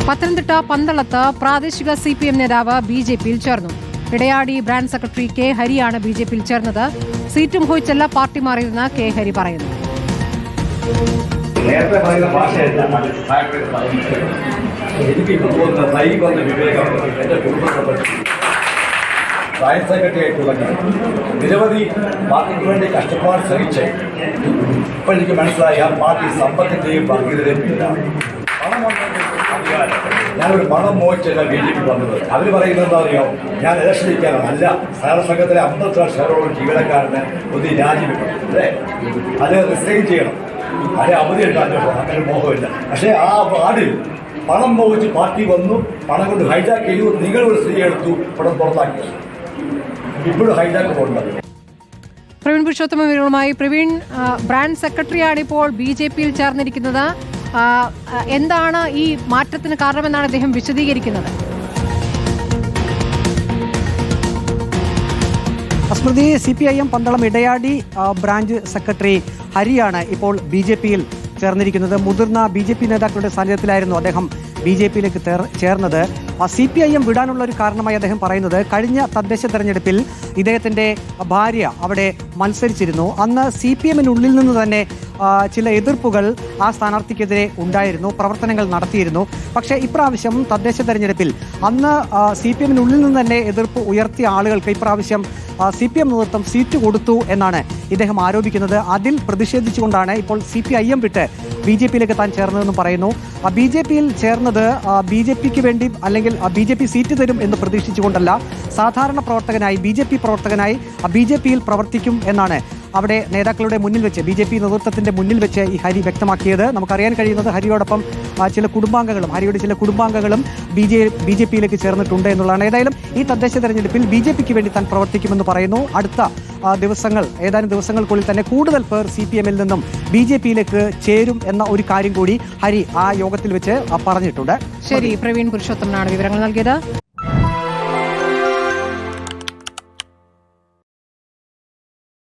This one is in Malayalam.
പത്തനംതിട്ട പന്തളത്ത് പ്രാദേശിക CPM നേതാവ് BJP-യിൽ ചേർന്നു. ഇടയാടി ബ്രാഞ്ച് സെക്രട്ടറി കെ ഹരിയാണ് BJP-യിൽ ചേർന്നത്. സീറ്റും ഹോയിച്ചല്ല പാർട്ടി മാറിയതെന്ന് കെ ഹരി പറയുന്നു. ബ്രാഞ്ച് സെക്രട്ടറി ആയിട്ടുള്ള നിരവധി പാർട്ടിക്ക് വേണ്ടി കഷ്ടപ്പാട് സഹിച്ച് ഇപ്പോൾ എനിക്ക് മനസ്സിലായി ആ പാർട്ടി സമ്പത്തിൻ്റെയും വർഗീയതയും ഇല്ല. ഞാനൊരു പണം മോഹിച്ചല്ല BJP വന്നത്. അവർ പറയുന്നത് എന്താ അറിയോ, ഞാൻ ഇലക്ഷൻ നിൽക്കാനാണ്. അല്ല, സഹകരണ സംഘത്തിലെ 50 ഷെയറോളം ജീവനക്കാരന് ഒന്ന് രാജിവെക്കണം, അല്ലേ? അത് റിസൈൻ ചെയ്യണം, അതേ അവധി ഉണ്ടാകും. അങ്ങനെ മോഹമില്ല. പക്ഷേ ആ വാർഡിൽ പണം മോഹിച്ച് പാർട്ടി വന്നു, പണം കൊണ്ട് ഹൈജാക്ക് ചെയ്തു. നിങ്ങളൊരു സ്ത്രീ എടുത്തു, പണം പുറത്താക്കി. ഇപ്പോഴും ഹൈജാക്ക് പോകുന്നത്. പ്രവീൺ പുരുഷോത്തമ വിവരങ്ങളുമായി. പ്രവീൺ, ബ്രാഞ്ച് സെക്രട്ടറിയാണ് ഇപ്പോൾ BJP-യിൽ ചേർന്നിരിക്കുന്നത്. എന്താണ് ഈ മാറ്റത്തിന് കാരണമെന്നാണ് അദ്ദേഹം വിശദീകരിക്കുന്നത്? സ്മൃതി, CPIM പന്തളം ഇടയാടി ബ്രാഞ്ച് സെക്രട്ടറി ഹരിയാണ് ഇപ്പോൾ BJP-യിൽ ചേർന്നിരിക്കുന്നത്. മുതിർന്ന BJP നേതാക്കളുടെ സാന്നിധ്യത്തിലായിരുന്നു അദ്ദേഹം BJP-യിലേക്ക് ചേർന്നത്. CPIM വിടാനുള്ള ഒരു കാരണമായി അദ്ദേഹം പറയുന്നത്, കഴിഞ്ഞ തദ്ദേശ തെരഞ്ഞെടുപ്പിൽ ഇദ്ദേഹത്തിൻ്റെ ഭാര്യ അവിടെ മത്സരിച്ചിരുന്നു. അന്ന് CPM-നുള്ളിൽ നിന്ന് തന്നെ ചില എതിർപ്പുകൾ ആ സ്ഥാനാർത്ഥിക്കെതിരെ ഉണ്ടായിരുന്നു, പ്രവർത്തനങ്ങൾ നടത്തിയിരുന്നു. പക്ഷേ ഇപ്രാവശ്യം തദ്ദേശ തെരഞ്ഞെടുപ്പിൽ അന്ന് CPM-നുള്ളിൽ നിന്ന് തന്നെ എതിർപ്പ് ഉയർത്തിയ ആളുകൾക്ക് ഇപ്രാവശ്യം CPM നേതൃത്വം സീറ്റ് കൊടുത്തു എന്നാണ് ഇദ്ദേഹം ആരോപിക്കുന്നത്. അതിൽ പ്രതിഷേധിച്ചുകൊണ്ടാണ് ഇപ്പോൾ CPIM വിട്ട് BJP-യിലേക്ക് താൻ ചേർന്നതെന്നും പറയുന്നു. BJP-യിൽ ചേർന്നത് BJP-ക്ക് വേണ്ടി അല്ലെങ്കിൽ BJP സീറ്റ് തരും എന്ന് പ്രതീക്ഷിച്ചുകൊണ്ടല്ല, സാധാരണ പ്രവർത്തകനായി BJP പ്രവർത്തകനായി BJP-യിൽ പ്രവർത്തിക്കും എന്നാണ് അവിടെ നേതാക്കളുടെ മുന്നിൽ വെച്ച്, BJP നേതൃത്വത്തിന്റെ മുന്നിൽ വെച്ച് ഈ ഹരി വ്യക്തമാക്കിയത്. നമുക്കറിയാൻ കഴിയുന്നത് ഹരിയോടൊപ്പം ഹരിയുടെ ചില കുടുംബാംഗങ്ങളും BJP-യിലേക്ക് ചേർന്നിട്ടുണ്ട് എന്നുള്ളതാണ്. ഏതായാലും ഈ തദ്ദേശ തെരഞ്ഞെടുപ്പിൽ BJP-ക്ക് വേണ്ടി താൻ പ്രവർത്തിക്കുമെന്ന് പറയുന്നു. അടുത്ത ഏതാനും ദിവസങ്ങൾക്കുള്ളിൽ തന്നെ കൂടുതൽ പേർ CPM-ൽ നിന്നും BJP-യിലേക്ക് ചേരും എന്ന ഒരു കാര്യം കൂടി ഹരി ആ യോഗത്തിൽ വെച്ച് പറഞ്ഞിട്ടുണ്ട്. ശരി, പ്രവീൺ പുരുഷോത്തമനാണ് വിവരങ്ങൾ നൽകിയത്.